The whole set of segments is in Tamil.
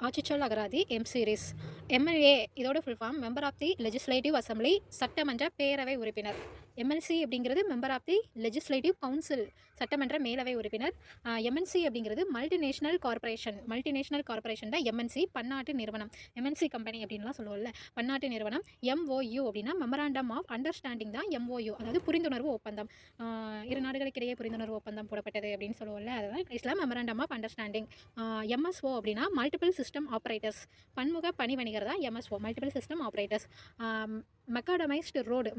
ஆச்சிச்சல் அகராதி எம் சீரிஸ். எம்எல்ஏ இதோட full form member of the legislative assembly, சட்டமன்ற பேரவை உறுப்பினர். எம்எல்சி அப்படிங்கிறது member of the legislative council, சட்டமன்ற மேலவை உறுப்பினர். எம்என்சி அப்படிங்கிறது மல்டிநேஷனல் கார்பரேஷன் தான் எம்என்சி, பன்னாட்டு நிறுவனம். எம்என்சி கம்பெனி அப்படின்லாம் சொல்லுவோம்ல, பன்னாட்டு நிறுவனம். எம்ஓயு அப்படின்னா மெமராண்டம் ஆஃப் அண்டர்ஸ்டாண்டிங் தான் எம்ஓயு, அதாவது புரிந்துணர்வு ஒப்பந்தம். இரு நாடுகளுக்கிடையே புரிந்துணர்வு ஒப்பந்தம் போடப்பட்டது அப்படின்னு சொல்லுவோம்ல, அதுதான் இங்கிலீஷில் மெமராண்டம் ஆஃப் அண்டர்ஸ்டாண்டிங். எம்எஸ்ஓ அப்படின்னா மல்டிபிள் சிஸ்டம் ஆப்ரேட்டர்ஸ், பன்முக பணி வணிகர் தான் MSO, multiple system operators. Macadamised road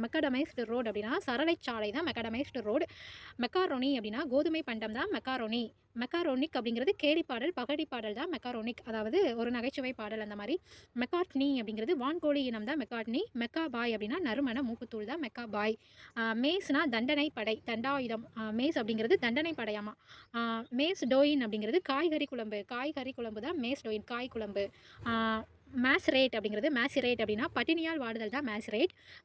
அப்படின்னா சரளைச்சாலை தான் மெக்காடமைஸ்டு ரோடு. மெக்காரோனி அப்படின்னா கோதுமை பண்டம் தான் மெக்காரோனி. மெக்காரோனிக் அப்படிங்கிறது கேலிப்பாடல், பகடி பாடல் தான் மெக்காரோனிக், அதாவது ஒரு நகைச்சுவை பாடல் அந்த மாதிரி. மெக்காட்னி அப்படிங்கிறது வான்கோழி இனம் தான் மெக்காட்னி. மெக்காபாய் அப்படின்னா நறுமண மூக்குத்தூள் தான் மெக்காபாய். மேஸ்னா தண்டனை படை, தண்டாயுதம். மேஸ் அப்படிங்கிறது தண்டனை படையாமா. மேஸ் டோயின் அப்படிங்கிறது காய்கறி குழம்பு தான் மேஸ் டோயின், காய் குழம்பு. மேஸ்ரேட் அப்படின்னா பட்டினியால் வாடுதல் தான்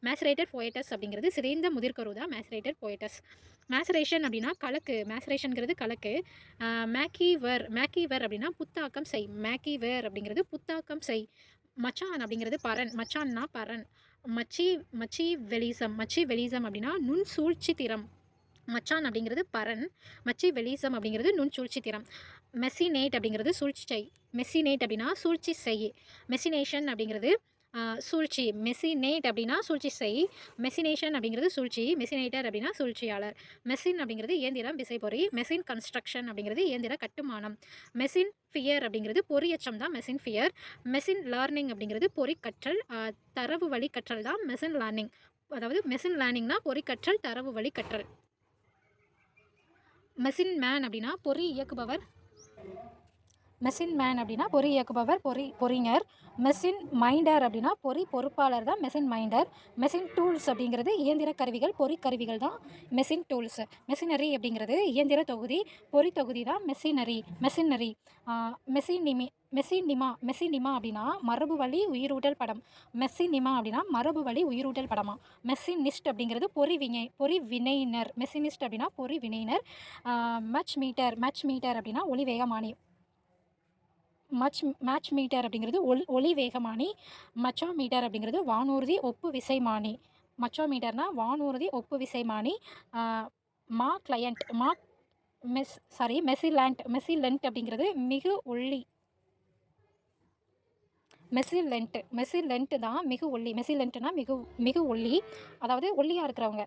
மேஸ்ரேட்டட் போயட்டஸ் அப்படிங்கிறது சிதைந்த முதிர்கரு தான் மேஸ்ரேட்டட் போயட்டஸ். மேசரேஷன் அப்படின்னா கலக்கு, மேசரேஷனுங்கிறது கலக்கு. மேக்கிவர் அப்படின்னா புத்தாக்கம் செய், மேக்கிவர் அப்படிங்கிறது புத்தாக்கம் செய். மச்சான் அப்படிங்கிறது பரன், மச்சான்னா பரன். மச்சி வெலிசம் அப்படின்னா நுண் சூழ்ச்சி திறம். மச்சான் அப்படிங்கிறது பரன், மச்சி வெலிசம் அப்படிங்கிறது நுண்சூழ்ச்சி திறம். மெசினேட் அப்படிங்கிறது சூழ்ச்சி, மெசினேட் அப்படின்னா சூழ்ச்சி செய். மெசினேஷன் அப்படிங்கிறது சூழ்ச்சி, மெசினேட் அப்படின்னா சூழ்ச்சி செய். மெசினேஷன் அப்படிங்கிறது சூழ்ச்சி, மெசினேட்டர் அப்படின்னா சூழ்ச்சியாளர். மெசின் அப்படிங்கிறது இயந்திரம், விசைப்பொறி. மெசின் கன்ஸ்ட்ரக்ஷன் அப்படிங்கிறது இயந்திர கட்டுமானம். மெசின் ஃபியர் அப்படிங்கிறது பொறியச்சம் தான் மெசின் ஃபியர். மெசின் லேர்னிங் அப்படிங்கிறது பொறி கற்றல், தரவு வழி கற்றல் தான் மெசின் லேர்னிங். அதாவது மெசின் லேர்னிங்னா பொறி கற்றல், தரவு வழி கற்றல். மெஷின் மேன் அப்படின்னா பொறி இயக்குபவர், பொறிஞர். மெஷின் மைண்டர் அப்படின்னா பொறுப்பாளர் தான் மெஷின் மைண்டர். மெஷின் டூல்ஸ் அப்படிங்கிறது இயந்திர கருவிகள், பொறிக்கருவிகள் தான் மெஷின் டூல்ஸ். மெஷினரி அப்படிங்கிறது இயந்திர தொகுதி, பொறித்தொகுதி தான் மெஷினரி. மெசினிமா அப்படின்னா மரபு வழி உயிரூட்டல் படம். மெஷினிஸ்ட் அப்படிங்கிறது பொறிவினைஞர். மெஷினிஸ்ட் அப்படின்னா பொறிவினைஞர். மச் மீட்டர் அப்படின்னா ஒளிவேகமானி. மேட்ச் மீட்டர் அப்படிங்கிறது ஒளி வேகமானி. மச்சோமீட்டர் அப்படிங்கிறது வானூர்தி ஒப்பு விசைமானி. மச்சோமீட்டர்னா வானூர்தி ஒப்பு விசைமானி. மெசிலண்ட் அப்படிங்கிறது மிகு ஒளி. மெசிலென்ட் தான் மிகு ஒல்லி. மெசிலென்ட்னா மிகு ஒல்லி, அதாவது ஒல்லியாக இருக்கிறவங்க.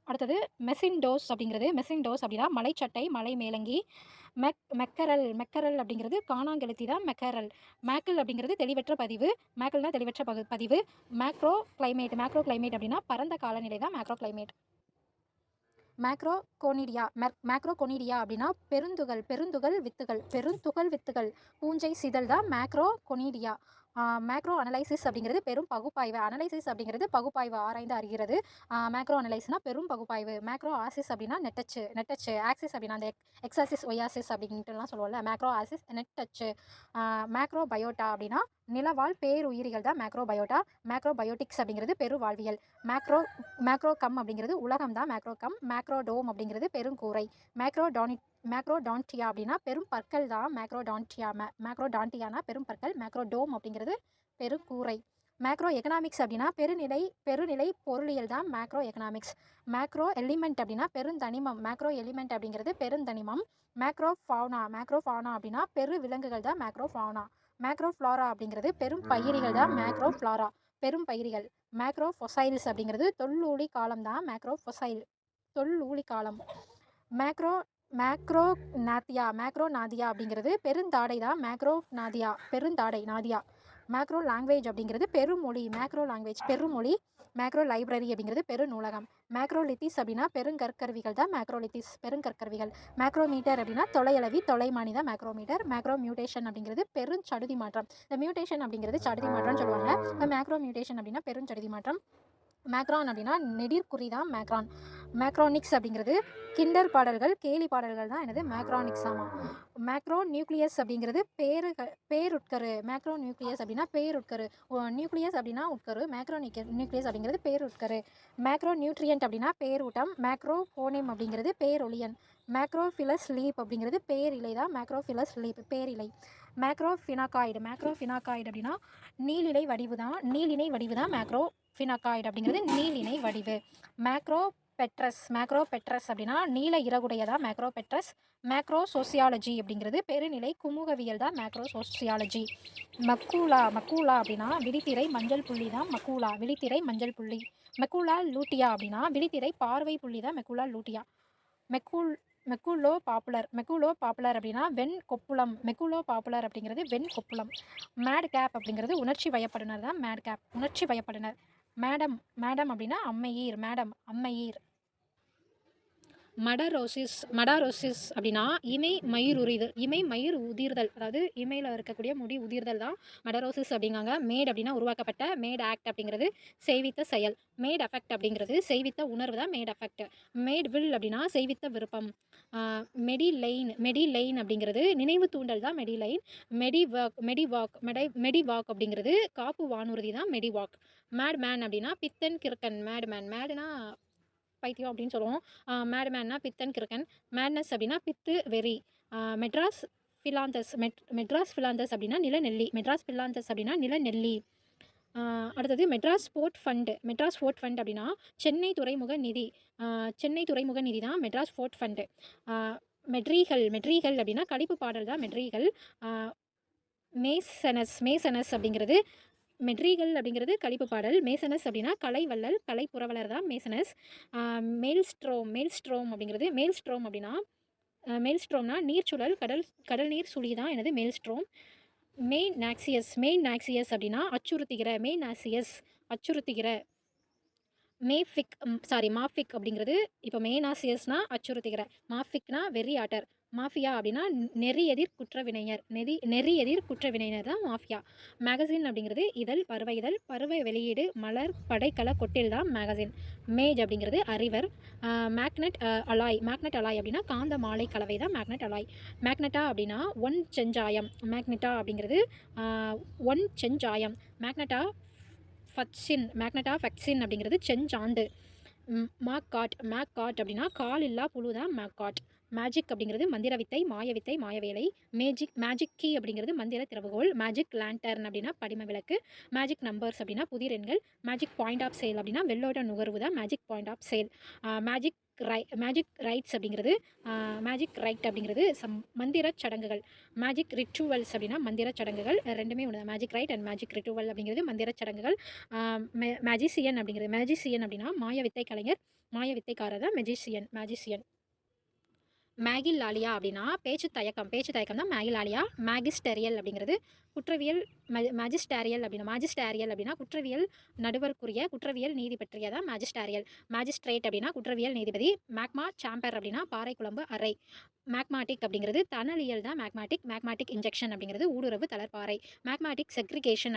அடுத்தது மெசின்டோஸ் அப்படின்னா மலைச்சட்டை, மலை மேலங்கி. மெக்கரல் அப்படிங்கிறது காணாங்கெழுத்தி தான் மெக்கரல். மேக்கல் அப்படிங்கிறது தெளிவற்ற பதிவு, மேக்கல்னா தெளிவற்ற பதிவு. மேக்ரோ கிளைமேட் அப்படின்னா பரந்த காலநிலை தான் மேக்ரோ கிளைமேட். மேக்ரோகோனிடியா அப்படின்னா பெருந்துகள் வித்துகள், பூஞ்சை சிதல் தான் மேக்ரோகோனிடியா. மேக்ரோ அனலைசிஸ் அப்படிங்கிறது பெரும் பகுப்பாய்வு. அனலைசிஸ் அப்படிங்கிறது பகுப்பாய்வு, ஆராய்ந்து அறிகிறது. மேக்ரோ அனலைஸ்னா பெரும் பகுப்பாய்வு. மேக்ரோ ஆசிஸ் அப்படின்னா நெட்டச்சு. ஆக்சிஸ் அப்படின்னா அந்த எக்ஸாசிஸ் ஒயாசிஸ் அப்படின்ட்டுலாம் சொல்லுவோம்ல, மேக்ரோ ஆசிஸ் நெட்டச்சு. மேக்ரோ பயோட்டா அப்படின்னா நிலவாழ் பேருயிரிகள் தான் மேக்ரோபயோட்டா. மேக்ரோபயோட்டிக்ஸ் அப்படிங்கிறது பெருவாழ்வியல். மேக்ரோ கம் அப்படிங்கிறது உலகம் தான் மேக்ரோகம். மேக்ரோடோம் அப்படிங்கிறது பெருங்கூரை. மேக்ரோடான்டியா அப்படின்னா பெரும் பற்கள் தான் மேக்ரோடான்டியானா பெரும் பற்கள். மேக்ரோடோம் அப்படிங்கிறது பெருங்கூரை. மேக்ரோ எக்கனாமிக்ஸ் அப்படின்னா பெருநிலை பொருளியல் தான் மேக்ரோ எக்கனாமிக்ஸ். மேக்ரோ எலிமெண்ட் அப்படின்னா பெருந்தனிமம். மேக்ரோ எலிமெண்ட் அப்படிங்கிறது பெருந்தனிமம். மேக்ரோஃபவுனா அப்படின்னா பெரு விலங்குகள் தான் மேக்ரோஃபவுனா. மேக்ரோஃப்ளாரா அப்படிங்கிறது பெரும் பயிரிகள் தான் மேக்ரோஃப்ளாரா, பெரும் பயிரிகள். மேக்ரோஃபொசைல்ஸ் அப்படிங்கிறது தொல்லூழி காலம் தான் தொல்லூழி காலம். மேக்ரோநாதியா அப்படிங்கிறது பெருந்தாடை தான் நாதியா. மேக்ரோ லாங்குவேஜ் அப்படிங்கிறது பெருமொழி. பெருமொழி. மேக்ரோ லைப்ரரி அப்படிங்கிறது பெருநூலகம். மேக்ரோலித்திஸ் அப்படின்னா பெருங்கற்கருவிகள் தான் பெருங்கற்கருவிகள். மேக்ரோமீட்டர் அப்படின்னா தொலைமானி தான் மேக்ரோமீட்டர். மியூட்டேஷன் அப்படிங்கிறது பெருஞ்சடுதி மாற்றம். இந்த மியூட்டேஷன் அப்படிங்கிறது சடுதி மாற்றம்னு சொல்லுவாங்க. மேக்ரோ மியூட்டேஷன் அப்படின்னா பெருஞ்சடுதி மாற்றம். மேக்ரான் அப்படின்னா நெடிர்குறி தான் மேக்ரான். மேக்ரானிக்ஸ் அப்படிங்கிறது கிண்டர் பாடல்கள், கேலி பாடல்கள் தான் என்னது மேக்ரானிக்ஸ் ஆமாம். மேக்ரோ நியூக்ளியஸ் அப்படிங்கிறது பேருட்கரு. மேக்ரோ நியூக்ளியஸ் அப்படின்னா பேருட்கரு. நியூக்ளியஸ் அப்படின்னா உட்கரு. மேக்ரோ நியூக்ளியஸ் அப்படிங்கிறது பேருட்கரு. மேக்ரோ நியூட்ரியன்ட் அப்படின்னா பேரூட்டம். மேக்ரோ ஃபோனேம் அப்படிங்கிறது பேரொலியன். மேக்ரோஃபிலஸ் லீப் அப்படிங்கிறது பேரிலை தான் மேக்ரோஃபிலஸ் லீப் பேரிலை. மேக்ரோஃபினாகாய்டு அப்படின்னா நீலினை வடிவு தான் மேக்ரோஃபினாகாய்டு அப்படிங்கிறது நீலினை வடிவு. மேக்ரோபெட்ரஸ் அப்படின்னா நீல இறகுடையதான் மேக்ரோபெட்ரஸ். மேக்ரோசோசியாலஜி அப்படிங்கிறது பெருநிலை குமுகவியல் தான் மேக்ரோசோசியாலஜி. மக்கூலா அப்படின்னா விழித்திரை மஞ்சள் புள்ளி தான் விழித்திரை மஞ்சள் புள்ளி. மெக்கூலா லூட்டியா அப்படின்னா விழித்திரை பார்வை புள்ளி தான் மெக்கூலா லூட்டியா. மெக்குலோ பாப்புலர் அப்படின்னா வெண்கொப்புளம். அப்படிங்கிறது வெண்கொப்புளம். மேட் கேப் அப்படிங்கிறது உணர்ச்சி வயப்படுனர் தான் உணர்ச்சி வயப்படுனர். மேடம் அப்படின்னா அம்மையீர். மடாரோசிஸ் அப்படின்னா இமை மயிர் உதிர்தல், அதாவது இமையில் இருக்கக்கூடிய முடி உதிர்தல் தான் மடாரோசிஸ் அப்படிங்காங்க. மேட் அப்படின்னா உருவாக்கப்பட்ட. மேட் ஆக்ட் அப்படிங்கிறது செய்வித்த செயல். மேட் அஃபெக்ட் அப்படிங்கிறது செய்வித்த உணர்வு தான் மேட் அஃபெக்ட். மேட் வில் அப்படின்னா செய்வித்த விருப்பம். மெடிலைன் அப்படிங்கிறது நினைவு தூண்டல் தான் மெடிலைன். மெடிவாக் அப்படிங்கிறது காப்பு வானூர்தி தான் மெடிவாக். மேட் மேன் அப்படின்னா பித்தன் கிறுக்கன். மேடுனா பைத்தியம் அப்படின்னு சொல்லுவோம். மேட்மேன்னா பித்தன் கிறுக்கன். மேட்னஸ் அப்படின்னா பித்து வெறி. மெட்ராஸ் ஃபிலாந்தஸ் அப்படின்னா நிலநெல்லி. அடுத்தது மெட்ராஸ் ஸ்போர்ட் ஃபண்ட் அப்படின்னா சென்னை துறைமுக நிதி தான் மெட்ராஸ் ஸ்போர்ட் ஃபண்டு. மெட்ரீகள் அப்படின்னா கழிப்பு பாடல் தான் மெட்ரீகள். மேசனஸ் அப்படிங்கிறது மெட்ரீகள் அப்படிங்கிறது கழிப்பு பாடல். மேசனஸ் அப்படின்னா கலைவள்ளல், கலைப்புரவலர் தான் மேசனஸ். மேல்ஸ்ட்ரோம் அப்படின்னா மேல்ஸ்ட்ரோம்னா நீர்ச்சுழல், கடல் நீர் சுழி தான் எனது மேல்ஸ்ட்ரோம். மெயின் நாக்சியஸ் அப்படின்னா அச்சுறுத்துகிற. மாஃபிக் அப்படிங்கிறது இப்போ மெயினாசியஸ்னா அச்சுறுத்துகிற. மாஃபிக்னா வெறி ஆட்டர். மாஃபியா அப்படின்னா நெறி எதிர் குற்றவினைஞர் தான் மாஃபியா. மேகசின் அப்படிங்கிறது இதழ், பருவ வெளியீடு, மலர், படைக்கல கொட்டில் தான் மேகசின். மேஜ் அப்படிங்கிறது அறிவர். மேக்னட் அலாய் அப்படின்னா காந்த மாலை கலவை தான் மேக்னட் அலாய். மேக்னட்டா அப்படின்னா ஒன் செஞ்சாயம். அப்படிங்கிறது ஒன் செஞ்சாயம். மேக்னட்டா ஃபக்சின் அப்படிங்கிறது செஞ்சாண்டு. மேக்காட் அப்படின்னா கால் இல்லா புழு தான் மேக்காட். மேஜிக் அப்படிங்கிறது மந்திர வித்தை, மாயவேலை. மேஜிக் கீ அப்படிங்கிறது மந்திர திறவுகோல். மேஜிக் லேண்டர்ன் அப்படின்னா படிம விளக்கு. மேஜிக் நம்பர்ஸ் அப்படின்னா புதிர் எண்கள். மேஜிக் பாயிண்ட் ஆஃப் சேல் அப்படின்னா வெள்ளோட நுகர்வு தான் magic point of sale. Magic rite அப்படிங்கிறது மந்திர சடங்குகள். மேஜிக் ரிச்சுவல்ஸ் அப்படின்னா மந்திர சடங்குகள். ரெண்டுமே ஒன்று. Magic right and magic ritual அப்படிங்கிறது மந்திர சடங்குகள். மேஜிசியன் அப்படின்னா மாய வித்தை கலைஞர், மாய வித்தைக்காரர் தான் மேஜிசியன். மேகிலாலியா அப்படின்னா பேச்சு தயக்கம் தான் மேகிலாலியா. மேகிஸ்டேரியல் அப்படிங்கிறது குற்றவியல். மேஜிஸ்டேரியல் அப்படின்னா குற்றவியல் நடுவருக்குரிய குற்றவியல் நீதி பற்றியதான் மேஜிஸ்ட்ரேட் அப்படின்னா குற்றவியல் நீதிபதி. மேக்மா சாம்பர் அப்படின்னா பாறை குழம்பு அறை. மேக்மாட்டிக் அப்படிங்கிறது தனலியல் தான் மேக்மாட்டிக் இன்ஜெக்ஷன் அப்படிங்கிறது ஊடுருவு தளர்பாறை. மேக்மாட்டிக் செக்ரிகேஷன்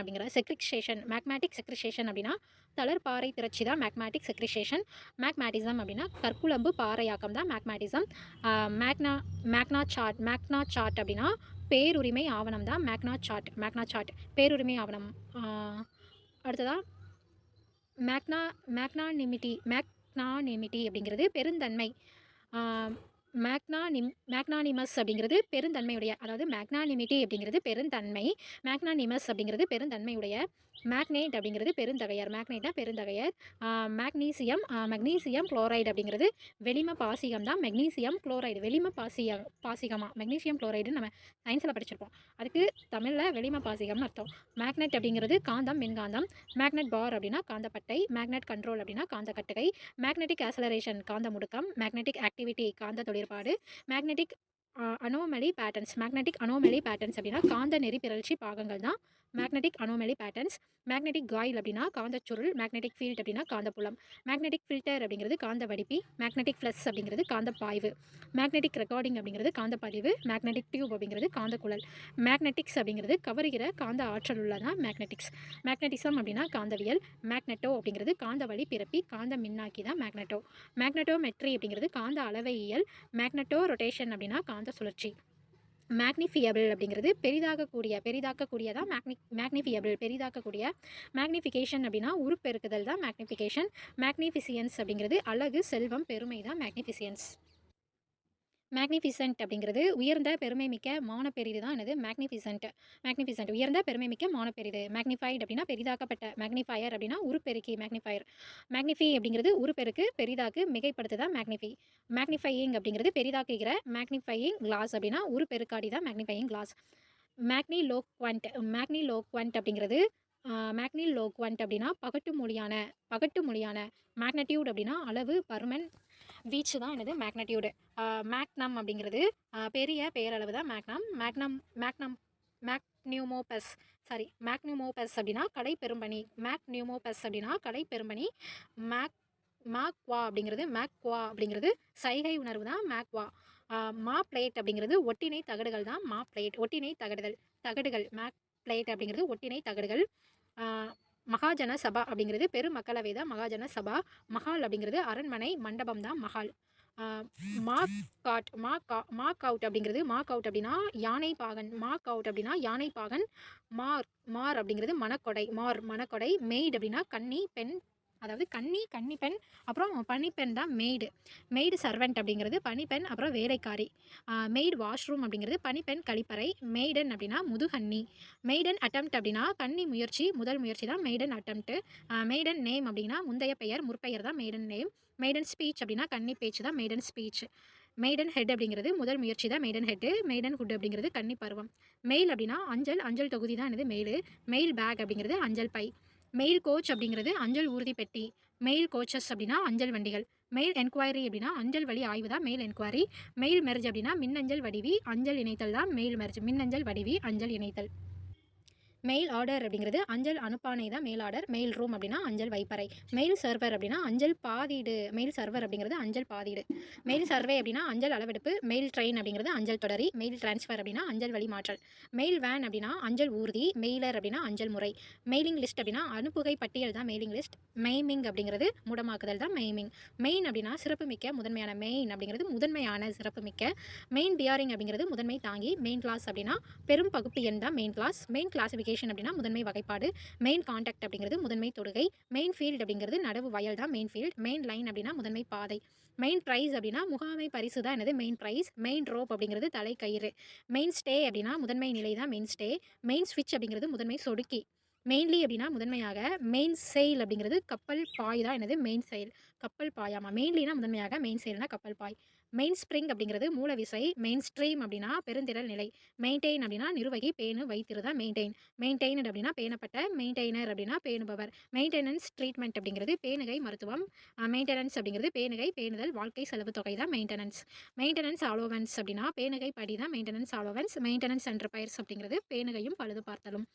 அப்படின்னா தளர்பாறை திரட்சி தான் மேக்மாட்டிக் செக்ரிகேஷன். மேக்மாட்டிசம் அப்படின்னா கற்குழம்பு பாறையாக்கம் தான் மேக்மாட்டிசம். மேக்னா சார்ட் அப்படின்னா பேருரிமை ஆவணம் தான் மேக்னா சார்ட் பேருரிமை ஆவணம். அடுத்ததாக மேக்னானிமிட்டி அப்படிங்கிறது பெருந்தன்மை. மேக்னானிமஸ் அப்படிங்கிறது பெருந்தன்மையுடைய, அதாவது மேக்னானிமிட்டி அப்படிங்கிறது பெருந்தன்மை, மேக்னானிமஸ் அப்படிங்கிறது பெருந்தன்மையுடைய. மேக்னேட் அப்படிங்கிறது பெருந்தகையர். பெருந்தகையர். மெக்னீசியம் குளோரைடு அப்படிங்கிறது வெளிம பாசிகம் தான் மெக்னீசியம் குளோரைடு. வெளிம பாசிகமா மெக்னீசியம் குளோரைடு நம்ம சயின்ஸில் படிச்சிருப்போம். அதுக்கு தமிழில் வெளிம பாசிகம்னு அர்த்தம். மேக்னெட் அப்படிங்கிறது காந்தம், மின்காந்தம். மேக்னெட் பார் அப்படின்னா காந்தப்பட்டை. மேக்னெட் கண்ட்ரோல் அப்படின்னா காந்த கட்டுகை. மேக்னெட்டிக் ஆக்சலரேஷன் காந்த முடுக்கம். மேக்னெட்டிக் ஆக்டிவிட்டி காந்த தொழிற்பாடு. மேக்னெட்டிக் அனோமலி பேட்டர்ன்ஸ் அப்படின்னா காந்த நெறி பிறழ்ச்சி பாகங்கள் தான் magnetic anomaly patterns. Magnetic coil அப்படின்னா காந்தச் சுருள். மேக்னெட்டிக் ஃபீல்ட் அப்படின்னா காந்தப்புலம். மேக்னெட்டிக் ஃபில்டர் அப்படிங்கிறது காந்த வடிப்பி. மேக்னெட்டிக் ஃப்ளக்ஸ் அப்படிங்கிறது காந்த பாய்வு. மேக்னெட்டிக் ரெக்கார்டிங் அப்படிங்கிறது காந்த பதிவு. மேக்னெட்டிக் டியூப் அப்படிங்கிறது காந்த குழல். மேக்னெட்டிக்ஸ் அப்படிங்கிறது கவருகிற காந்த ஆற்றல் உள்ளதான் மேக்னெட்டிக்ஸ். மேக்னெட்டிசம் அப்படின்னா காந்தவியல். மேக்னெட்டோ அப்படிங்கிறது காந்த வழி பிறப்பி காந்த மின்னாக்கி தான் மேக்னெட்டோ. மேக்னெட்டோமெட்ரி அப்படிங்கிறது காந்த அளவையியல். மேக்னெட்டோ ரொட்டேஷன் அப்படின்னா காந்த சுழற்சி. மேக்னிஃபியபிள் அப்படிங்கிறது பெரிதாக்கக்கூடிய தான் மேக்னிஃபியபிள் பெரிதாக்கக்கூடிய. மேக்னிஃபிகேஷன் அப்படின்னா உருப்பெருக்குதல் தான் மேக்னிஃபிகேஷன். மேக்னிஃபிசியன்ஸ் அப்படிங்கிறது அழகு செல்வம் பெருமை தான் மேக்னிஃபிசியன்ஸ். மேக்னிஃபிசன்ட் அப்படிங்கிறது உயர்ந்த பெருமை மிக்க மானப்பெரிது தான் என்னது மேக்னிஃபிசன்ட் உயர்ந்த பெருமை மிக்க மானப்பெரிது. மேக்னிஃபைடு அப்படின்னா பெரிதாக்கப்பட்ட. மேக்னிஃபயர் அப்படின்னா உருப்பெருக்கி மேக்னிஃபயர். மேக்னிஃபை அப்படிங்கிறது உருப்பெருக்கு பெரிதாக்கு மிகைப்படுத்துதான் மேக்னிஃபை. மேக்னிஃபையிங் அப்படிங்கிறது பெரிதாக்குகிற. மேக்னிஃபையிங் கிளாஸ் அப்படின்னா உருப்பெருக்காடி தான் மேக்னிஃபையிங் கிளாஸ். மேக்னிலோக்வன்ட் அப்படிங்கிறது மேக்னிலோக்வன்ட் அப்படின்னா பகட்டு மொழியான. மேக்னட்யூட் அப்படின்னா அளவு பருமன் வீச்சு தான் என்னது மேக்னட்யூடு. மேக்னம் அப்படிங்கிறது பெரிய பேரளவு தான் மேக்னியூமோபஸ் அப்படின்னா கடை பெரும்பணி. மேக்னியூமோபஸ் அப்படின்னா கடை பெரும்பணி. மேக்வா அப்படிங்கிறது சைகை உணர்வு தான் மேக்வா. மா பிளேட் அப்படிங்கிறது ஒட்டினை தகடுகள் தான் மா பிளேட். ஒட்டினை தகடுகள் மேக் பிளேட் அப்படிங்கிறது ஒட்டினை தகடுகள். மகாஜன சபா அப்படிங்கிறது பெருமக்களவை தான் மகாஜன சபா. மஹால் அப்படிங்கிறது அரண்மனை மண்டபம் தான் மஹால். மாக் அவுட் அப்படின்னா யானை பாகன். மார் அப்படிங்கிறது மணக்கொடை. மெய்டு அப்படின்னா கன்னி பெண். அதாவது கன்னி பெண். அப்புறம் பணிப்பெண் தான் மெய்டு சர்வெண்ட் அப்படிங்கிறது பணிப்பெண் அப்புறம் வேலைக்காரி. மெய்டு வாஷ்ரூம் அப்படிங்கிறது பணிப்பெண் கழிப்பறை. மெய்டன் அப்படின்னா முதுகன்னி. மெய்டன் அட்டம்ப்ட் அப்படின்னா முதல் முயற்சி தான் மெய்டன் அட்டம்ப்ட். மெய்டன் நேம் அப்படின்னா முந்தைய பெயர் முற்பெயர் தான் மெய்டன் நேம். மெய்டன் ஸ்பீச் அப்படின்னா கன்னி பேச்சு தான் மெய்டன் ஸ்பீச். மெய்டன் ஹெட் அப்படிங்கிறது முதல் முயற்சி தான் மெய்டன் ஹெட்டு. மெய்டன் ஹுட் அப்படிங்கிறது கன்னி பருவம். மெயில் அப்படின்னா அஞ்சல் தொகுதி தான் என்னது மெயில் பேக் அப்படிங்கிறது அஞ்சல் பை. மெயில் கோச் அப்படிங்கிறது அஞ்சல் ஊர்தி பெட்டி. மெயில் கோச்சஸ் அப்படின்னா அஞ்சல் வண்டிகள். மெயில் என்கொயரி அப்படின்னா அஞ்சல் வழி ஆய்வு தான் மெயில் என்கொயரி. மெயில் மெர்ஜ் அப்படின்னா மின்னஞ்சல் வடிவி அஞ்சல் இணைத்தல் தான் மெயில் மெர்ஜ். மின்னஞ்சல் வடிவி அஞ்சல் இணைத்தல். மெயில் ஆர்டர் அப்படிங்கிறது அஞ்சல் அனுப்பானை தான் மெயில் ஆர்டர். மெயில் ரூம் அப்படின்னா அஞ்சல் வைப்பறை. மெயில் சர்வர் அப்படின்னா அஞ்சல் பாதீடு. மெயில் சர்வர் அப்படிங்கிறது அஞ்சல் பாதீடு. மெயில் சர்வே அப்படின்னா அஞ்சல் அளவெடுப்பு. மெயில் ட்ரெயின் அப்படிங்கிறது அஞ்சல் தொடரி. மெயில் டிரான்ஸ்ஃபர் அப்படின்னா அஞ்சல் வழி மாற்றல். மெயில் வேன் அப்படின்னா அஞ்சல் ஊர்தி. மெயிலர் அப்படின்னா அஞ்சல் முறை. மெயிலிங் லிஸ்ட் அப்படின்னா அனுப்புகை பட்டியல் தான் மெயிலிங் லிஸ்ட். மெய்மிங் அப்படிங்கிறது முடமாக்குதல் தான் மெய்மிங். மெயின் அப்படின்னா சிறப்புமிக்க முதன்மையான. மெயின் அப்படிங்கிறது முதன்மையான சிறப்புமிக்க. மெயின் பியாரிங் அப்படிங்கிறது முதன்மை தாங்கி. மெயின் கிளாஸ் அப்படின்னா பெரும் பகுப்பு எண் தான் மெயின் கிளாஸ். மெயின் கிளாசிஃபிகேஷன் அப்படின்னா முதன்மை வகைப்பாடு. மெயின் கான்டாக்ட் அப்படிங்கிறது முதன்மை தொடுகை. மெயின் ஃபீல்டு அப்படிங்கிறது நடவு வயல் தான் மெயின் ஃபீல்டு. மெயின் லைன் அப்படின்னா முதன்மை பாதை. மெயின் ப்ரைஸ் அப்படின்னா முகாமை பரிசு தான் என்னது மெயின் ப்ரைஸ். மெயின் ரோப் அப்படிங்கிறது தலை கயிறு. மெயின் ஸ்டே அப்படின்னா முதன்மை நிலை தான் மெயின் ஸ்டே. மெயின் ஸ்விட்ச் அப்படிங்கிறது முதன்மை சொடுக்கி. மெயின்லி அப்படின்னா முதன்மையாக. மெயின் செயில் அப்படிங்கிறது கப்பல் பாய் தான் என்னது மெயின் செயில். கப்பல் பாயாமா. மெயின்லினா முதன்மையாக. மெயின் செயில்னா கப்பல் பாய். மெயின் ஸ்ப்ரிங் அப்படிங்கிறது மூலவிசை. மெயின் ஸ்ட்ரீம் அப்படின்னா பெருந்திரள் நிலை. மெயின்டைன் அப்படின்னா நிர்வகி பேணு வைத்திருதான் மெயின்டைன். மெயின்டைனட் அப்படின்னா பேணப்பட்ட. மெயின்டைனர் அப்படின்னா பேணுபவர். மெயின்டெனன்ஸ் ட்ரீட்மெண்ட் அப்படிங்கிறது பேணுகை மருத்துவம். மெயின்டெனன்ஸ் அப்படிங்கிறது பேணுகை பேணுதல் வாழ்க்கை செலவு தொகை தான் மெயின்டெனன்ஸ். மெயின்டெனன்ஸ் அலோவன்ஸ் அப்படின்னா பேணுகை படி தான் maintenance allowance. Maintenance and repairs அப்படிங்கிறது பேணுகையும் பழுது பார்த்தலும்.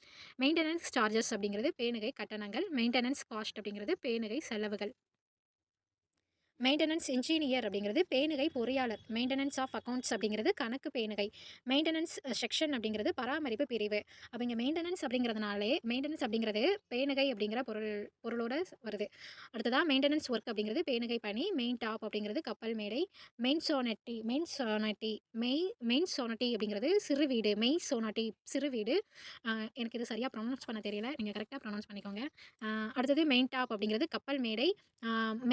மெயின்டெனன்ஸ் சார்ஜஸ் அப்படிங்கிறது பேணுகை கட்டணங்கள். மெயின்டெனன்ஸ் காஸ்ட் அப்படிங்கிறது பேணுகை செலவுகள். மெயின்டெனன்ஸ் இன்ஜினியர் அப்படிங்கிறது பேணுகை பொறியாளர். மெயின்டெனன்ஸ் ஆஃப் அக்கௌண்ட்ஸ் அப்படிங்கிறது கணக்கு பேணுகை. மெயின்டெனன்ஸ் செக்ஷன் அப்படிங்கிறது பராமரிப்பு பிரிவு. அப்போ இங்கே மெயின்டெனன்ஸ் அப்படிங்கிறது பேணுகை அப்படிங்கிற பொருளோட வருது. அடுத்ததாக மெயின்டெனன்ஸ் ஒர்க் அப்படிங்கிறது பேணுகை பணி. மெயின் டாப் அப்படிங்கிறது கப்பல் மேடை. மெயின் சோனட்டி அப்படிங்கிறது சிறு வீடு. சிறு வீடு. எனக்கு இது சரியாக ப்ரொனவுன்ஸ் பண்ண தெரியல, நீங்கள் கரெக்டாக ப்ரொனவுன்ஸ் பண்ணிக்கோங்க. அடுத்தது மெயின் டாப் அப்படிங்கிறது கப்பல் மேடை.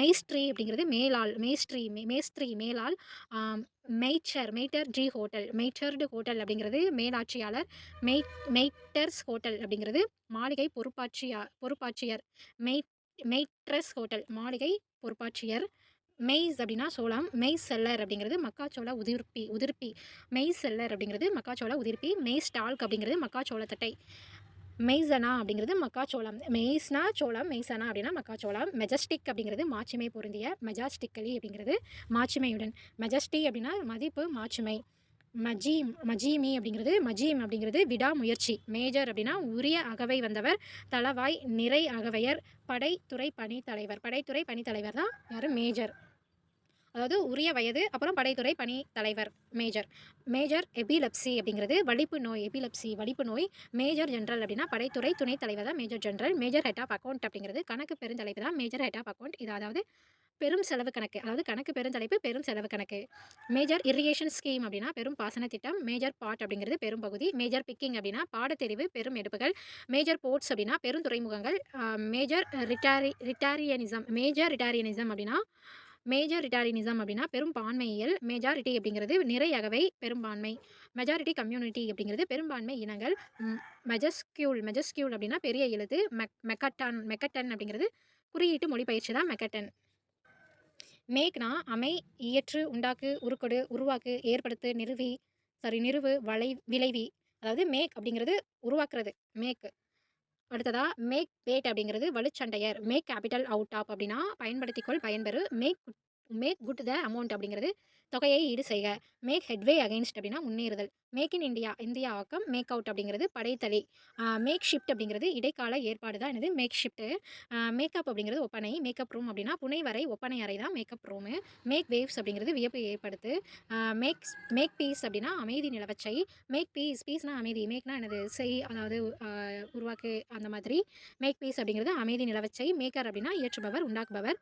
மெய்ஸ்ட்ரி அப்படிங்கிறது மேஸ்திரி மேலாள். மெய்ட்டர்டு ஹோட்டல் அப்படிங்கிறது மேலாட்சியாளர். மெய்ட்டர்ஸ் ஹோட்டல் அப்படிங்கிறது மாளிகை பொறுப்பாட்சியர். மெய்ட்ரஸ் ஹோட்டல் மாளிகை பொறுப்பாட்சியர். மெய்ஸ் அப்படின்னா சோளம். மெய்ஸ் செல்லர் அப்படிங்கிறது மக்காச்சோள உதிர்ப்பி. மெய்ஸ் செல்லர் அப்படிங்கிறது மக்காச்சோள உதிர்ப்பி. மெய்ஸ் டால்க் அப்படிங்கிறது மக்காச்சோளத்தட்டை. மெய்சனா அப்படிங்கிறது மக்காச்சோளம். மெய்சனா அப்படின்னா மக்காச்சோளம். மெஜஸ்டிக் அப்படிங்கிறது மாட்சிமை பொருந்திய. மெஜாஸ்டிக்கலி அப்படிங்கிறது மாட்சிமையுடன். மெஜஸ்டி அப்படின்னா மதிப்பு மாட்சிமை. மஜீம் அப்படிங்கிறது விடாமுயற்சி. மேஜர் அப்படின்னா உரிய அகவை வந்தவர். தளவாய் நிறை அகவையர். படைத்துறை பணி தலைவர் தான் யார்? மேஜர். அதாவது உரிய வயது, அப்புறம் படைத்துறை பணி தலைவர் மேஜர். மேஜர் எபிலெப்சி அப்படிங்கிறது வலிப்பு நோய். மேஜர் ஜென்ரல் அப்படின்னா படைத்துறை துணைத் தலைவர் தான் major general. Major head of account அப்படிங்கிறது கணக்கு பெருந்தலைப்பு தான் மேஜர் ஹெட் ஆஃப் அக்கௌண்ட். இது அதாவது பெரும் செலவு கணக்கு, அதாவது கணக்கு பெருந்தலைப்பு பெரும் செலவு கணக்கு. மேஜர் இரிகேஷன் ஸ்கீம் அப்படின்னா பெரும் பாசன திட்டம். மேஜர் பார்ட் அப்படிங்கிறது பெரும் பகுதி. மேஜர் பிக்கிங் அப்படின்னா பாடத்தெரிவு பெரும் எடுப்புகள். மேஜர் போர்ட்ஸ் அப்படின்னா பெரும் துறைமுகங்கள். மேஜர் ரிட்டாரியனிசம் அப்படின்னா பெரும் பான்மையியல். மெஜாரிட்டி அப்படிங்கிறது நிறை அகவை பெரும்பான்மை. மெஜாரிட்டி கம்யூனிட்டி அப்படிங்கிறது பெரும்பான்மை இனங்கள். மெஜஸ்கியூல் அப்படின்னா பெரிய எழுத்து. மெக்கட்டன் அப்படிங்கிறது குறியீட்டு மொழிபெயர்ச்சி தான் மெக்கட்டன். மேக்னா அமை, இயற்று, உண்டாக்கு, உருக்கொடு, உருவாக்கு, ஏற்படுத்து, நிறுவு, விளைவி. அதாவது மேக் அப்படிங்கிறது உருவாக்குறது மேக். அடுத்ததா மேக் பேட் அப்படிங்கிறது வலுச்சண்டையர். மேக் கேபிட்டல் அவுட் ஆப் அப்படின்னா பயன்படுத்திக்கொள், பயன்பெறு. மேக் குட் த அமௌண்ட் அப்படிங்கிறது தொகையை ஈடு செய்க. மேக் ஹெட்வே அகைன்ஸ்ட் அப்படின்னா முன்னேறுதல். மேக் இன் இந்தியா ஆக்கம். மேக் அவுட் அப்படிங்கிறது படைத்தளி. மேக் ஷிஃப்ட் அப்படிங்கிறது இடைக்கால ஏற்பாடு தான் என்னது மேக் ஷிஃப்ட்டு. மேக்கப் அப்படிங்கிறது ஒப்பனை. மேக்கப் ரூம் அப்படின்னா புனை வரை ஒப்பனை அறை தான் மேக்கப் ரூமு. மேக் வேவ்ஸ் அப்படிங்கிறது வியப்பு ஏற்படுத்து. மேக் பீஸ் அப்படின்னா அமைதி நிலவச்சை. மேக் பீஸ்னா அமைதி. மேக்னா என்னது செய், அதாவது உருவாக்கு அந்த மாதிரி. மேக் பீஸ் அப்படிங்கிறது அமைதி நிலவச்சை. மேக்கர் அப்படின்னா இயற்றுபவர், உண்டாக்குபவர்.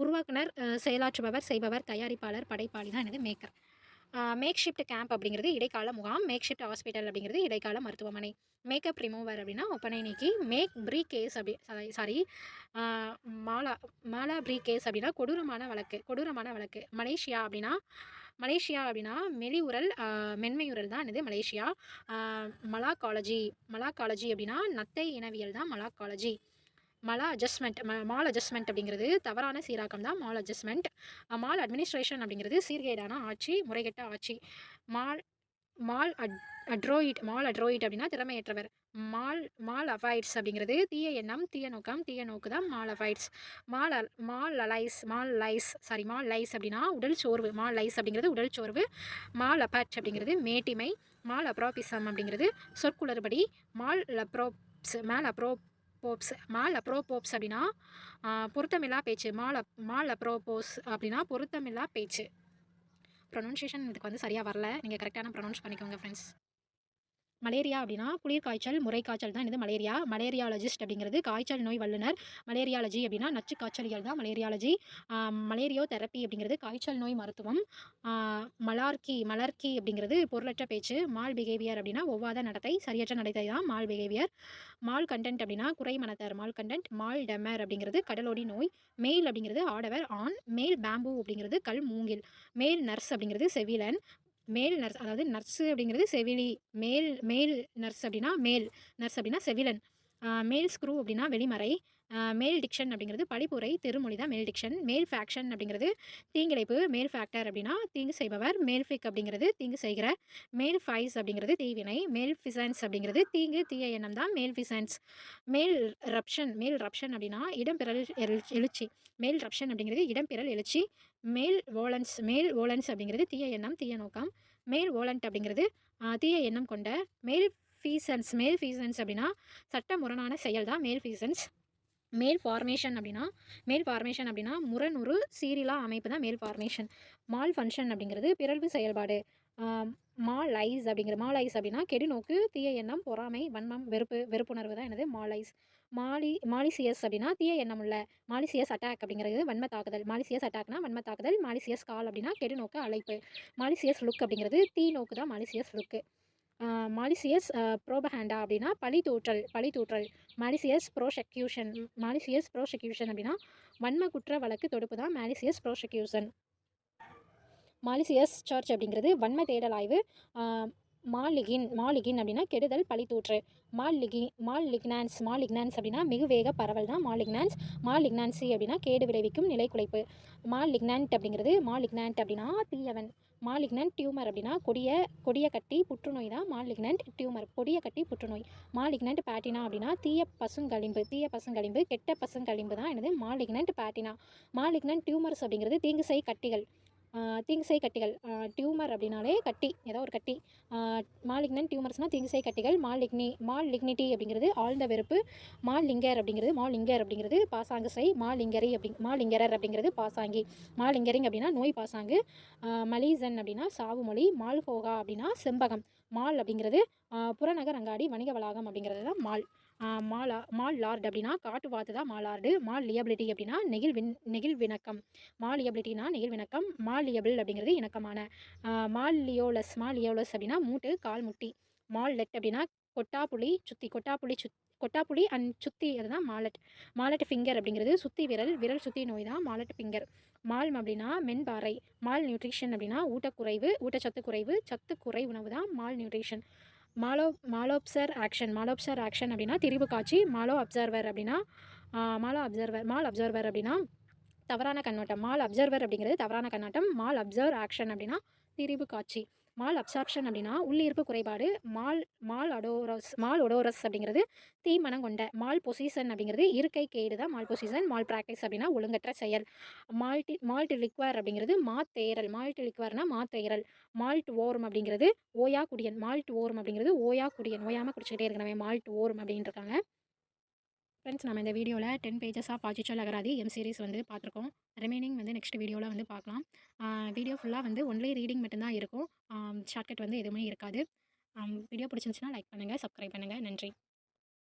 உருவாக்குனர், செயலாற்றுபவர், செய்பவர், தயாரிப்பாளர், படைப்பாளி தான் என்னது மேக்கர். மேக் ஷிஃப்ட் கேம்ப் அப்படிங்கிறது இடைக்கால முகாம். மேக் ஷிஃப்ட் ஹாஸ்பிட்டல் அப்படிங்கிறது இடைக்கால மருத்துவமனை. மேக்கப் ரிமூவர் அப்படின்னா ஒப்பனை நீக்கி. மேக் ப்ரீ கேஸ் மாலா ப்ரீ கேஸ் அப்படின்னா கொடூரமான வழக்கு. மலேசியா அப்படின்னா மெலிவுரல், மென்மையுரல் தான் என்னது மலேசியா. மலாக்காலஜி அப்படின்னா நத்தை இனவியல் தான் மலாக்காலஜி. மால் அட்ஜஸ்ட்மெண்ட் அப்படிங்கிறது தவறான சீராக்கம் தான் மால் அட்ஜஸ்ட்மெண்ட். மால் அட்மினிஸ்ட்ரேஷன் அப்படிங்கிறது சீர்கேடான ஆட்சி, முறைகெட்ட ஆட்சி. மால் அட்ரோயிட் அப்படின்னா திறமையற்றவர். மால் அஃபைட்ஸ் அப்படிங்கிறது தீய எண்ணம், தீய நோக்கு தான் மால் அஃபைட்ஸ். மால் லைஸ் அப்படின்னா உடல் சோர்வு. மால் லைஸ் அப்படிங்கிறது உடல் சோர்வு. மால் அப்பட் அப்படிங்கிறது மேட்டிமை. மால் அப்ராபிசம் அப்படிங்கிறது சொற்குளறுபடி. மால் அப்ரோபோப்ஸ் அப்படின்னா பொருத்தமில்லா பேச்சு. மால் அப்ரோபோஸ் அப்படின்னா பொருத்தமில்லா பேச்சு. ப்ரொனன்சியேஷன் இதுக்கு வந்து சரியாக வரல, நீங்கள் கரெக்டான ப்ரொனவுன்ஸ் பண்ணிக்கோங்க ஃப்ரெண்ட்ஸ். மலேரியா அப்படின்னா குளிர்காய்ச்சல், முறைக்காய்ச்சல் தான் இது மலேரியா. மலேரியாலஜிஸ்ட் அப்படிங்கிறது காய்ச்சல் நோய் வல்லுநர். மலேரியாலஜி அப்படின்னா நச்சு காய்ச்சலியல் தான் மலேரியாலஜி. மலேரியோ தெரப்பி அப்படிங்கிறது காய்ச்சல் நோய் மருத்துவம். மலர்க்கி அப்படிங்கிறது பொருளற்ற பேச்சு. மால் பிஹேவியர் அப்படின்னா ஒவ்வாத நடத்தை, சரியற்ற நடத்தை தான் மால் பிஹேவியர். மால் கண்டென்ட் அப்படின்னா குறைமனத்தர், மால் கண்டென்ட். மால் டெமர் அப்படிங்கிறது கடலோடி நோய். மெயில் அப்படிங்கிறது ஆடவர், ஆண். மேல் பேம்பு அப்படிங்கிறது கல் மூங்கில். மேல் நர்ஸ் அப்படிங்கிறது செவிலன். மேல் நர்ஸ், அதாவது நர்ஸு அப்படிங்கிறது செவிலி. மேல் நர்ஸ் அப்படின்னா செவிலன். மேல் ஸ்க்ரூ அப்படின்னா வெளிமறை. மேல் டிக்ஷன் அப்படிங்கிறது படிப்புரை, தெருமொழி தான் மேல் டிக்ஷன். மேல் ஃபேக்ஷன் அப்படிங்கிறது தீங்கிழைப்பு. மேல் ஃபேக்டர் அப்படின்னா தீங்கு செய்பவர். மேல் ஃபிக் அப்படிங்கிறது தீங்கு செய்கிற. மேல் ஃபைஸ் அப்படிங்கிறது தீவினை. மேல் ஃபிசன்ஸ் அப்படிங்கிறது தீய எண்ணம் தான் மேல் ஃபிசன்ஸ். மேல் ரப்ஷன் அப்படின்னா இடம்பெறல் எழுச்சி. மேல் ரப்ஷன் அப்படிங்கிறது இடம்பெறல் எழுச்சி. மேல் வோலன்ஸ் அப்படிங்கிறது தீய எண்ணம், தீய நோக்கம். மேல் வோலண்ட் அப்படிங்கிறது தீய எண்ணம் கொண்ட. மேல் ஃபீசன்ஸ் அப்படின்னா சட்ட முரணான செயல் தான் மேல் ஃபீசன்ஸ். மேல் ஃபார்மேஷன் அப்படின்னா முரணுறு சீரிலா அமைப்பு தான் மேல் ஃபார்மேஷன். மால் ஃபங்க்ஷன் அப்படிங்கிறது பிறழ்வு செயல்பாடு. மாலைஸ் அப்படின்னா கெடுநோக்கு, தீய எண்ணம், பொறாமை, வன்மம், வெறுப்புணர்வு தான் என்னது மாலைஸ். மாலிசியஸ் அப்படின்னா தீய எண்ணம் உள்ள. மாலிசியஸ் அட்டாக் அப்படிங்கிறது வன்ம தாக்குதல். மாலிசியஸ் அட்டாக்னா வன்ம தாக்குதல். மாலிசியஸ் கால் அப்படின்னா கெடுநோக்கு அழைப்பு. மாலிசியஸ் லுக் அப்படிங்கிறது தீ நோக்கு தான் மாலிசியஸ் லுக்கு. மாலிசியஸ் ப்ரோபஹேண்டா அப்படின்னா பழி தூற்றல். மாலிசியஸ் ப்ரோசெக்யூஷன் அப்படின்னா வன்ம குற்ற வழக்கு தொடுப்பு தான் மாலிசியஸ் ப்ரோசெக்யூஷன். மாலிசியஸ் சர்ச் அப்படிங்கிறது வன்ம தேடல் ஆய்வு. மாலிகின் அப்படின்னா கெடுதல், பழித்தூற்று. மாலிக்னான்ஸ் அப்படின்னா மிகு வேக பரவல் தான் மாலிக்னான்ஸ். மாலிக்னான்சி அப்படின்னா கேடு விளைவிக்கும் நிலை குலைப்பு. மாலிக்னன்ட் அப்படின்னா தீயவன். மாலிக்னன்ட் டியூமர் அப்படின்னா கொடிய கட்டி புற்றுநோய் தான் மாலிக்னன்ட் டியூமர், கொடிய கட்டி புற்றுநோய். மாலிக்னன்ட் பேட்டினா அப்படின்னா தீய பசுங்கழிம்பு, கெட்ட பசுங்கழிம்பு தான் என்னது மாலிக்னன்ட் பேட்டினா. மாலிக்னன்ட் டியூமர்ஸ் அப்படிங்கிறது தீங்கு செய் கட்டிகள். தீங்குசெய் கட்டிகள். டியூமர் அப்படின்னாலே கட்டி, ஏதோ ஒரு கட்டி. மாலிக்னன்ட் டியூமர்ஸ்னால் தீங்குசெய் கட்டிகள். மாலிக்னிட்டி அப்படிங்கிறது ஆழ்ந்த வெறுப்பு. மாலிங்கர் அப்படிங்கிறது பாசாங்கு செய். மாலிங்கரர் அப்படிங்கிறது பாசாங்கி. மாலிங்கரிங் அப்படின்னா நோய் பாசாங்கு. மலீசன் அப்படின்னா சாவு மொழி. மால்ஹோகா அப்படின்னா செம்பகம். மால் அப்படிங்கிறது புறநகர் அங்காடி வணிக வளாகம் அப்படிங்கிறது தான் மால். மால் லார்டு அப்படின்னா காட்டு வாத்து தான் மாலார்டு. மால் லியபிலிட்டி அப்படின்னா நெகிழ்விணக்கம். மால் லியபிலிட்டினா நெகிழ்விணக்கம். மால் லியபிள் அப்படிங்கிறது இணக்கமான. மால் லியோலஸ் அப்படின்னா மூட்டு கால் முட்டி. மால் லெட் அப்படின்னா கொட்டாப்புளி அண்ட் சுத்தி, அதுதான் மாலட். மாலட் ஃபிங்கர் அப்படிங்கிறது சுத்தி விரல் சுத்தி நோய் தான் மாலட் ஃபிங்கர். மால்ம் அப்படின்னா மென்பாறை. மால் நியூட்ரிஷன் அப்படின்னா ஊட்டச்சத்து குறைவு, சத்துக்குறை உணவு தான் மால் நியூட்ரிஷன். மாலோப்சர் ஆக்ஷன் அப்படின்னா திரிபு காட்சி. மால் அப்சர்வர் அப்படின்னா தவறான கண்ணோட்டம். மால் அப்சர்வர் அப்படிங்கிறது தவறான கண்ணோட்டம். மால் அப்சர்வ் ஆக்ஷன் அப்படின்னா திரிபு காட்சி. மால் அப்சார்ப்ஷன் அப்படின்னா உள்ளீர்ப்பு குறைபாடு. மால் ஒடோரஸ் அப்படிங்கிறது தீமனம் கொண்ட. மால் பொசிஷன் அப்படிங்கிறது இருக்கை கேடு தான் மால் பொசிஷன். மால் ப்ராக்டிஸ் அப்படின்னா ஒழுங்கற்ற செயல். மால்ட் லிக்வர் அப்படிங்கிறது மாத்தேறல். மால்ட் லிக்வர்னா மாத்தேறல். மால்ட் ஓர்ம் அப்படிங்கிறது ஓயா குடியன். ஓயாமல் குடிச்சிக்கிட்டே இருக்கிறவன் மால்ட் ஓர்ம் அப்படின்னு இருக்காங்க. ஃப்ரெண்ட்ஸ், நம்ம இந்த வீடியோவில் 10 பேஜஸ் ஆஃப் ஆச்சிச்சல் அகராதி எம் சீரிஸ் வந்து பார்த்துருக்கோம். ரிமைனிங் வந்து நெக்ஸ்ட் வீடியோவில் வந்து பார்க்கலாம். வீடியோ ஃபுல்லாக வந்து ஒன்லி ரீடிங் மட்டும்தான் இருக்கும். ஷார்ட்கட் வந்து எதுவுமே இருக்காது. வீடியோ பிடிச்சிருந்துச்சுன்னா லைக் பண்ணுங்கள், சப்ஸ்கிரைப் பண்ணுங்கள். நன்றி.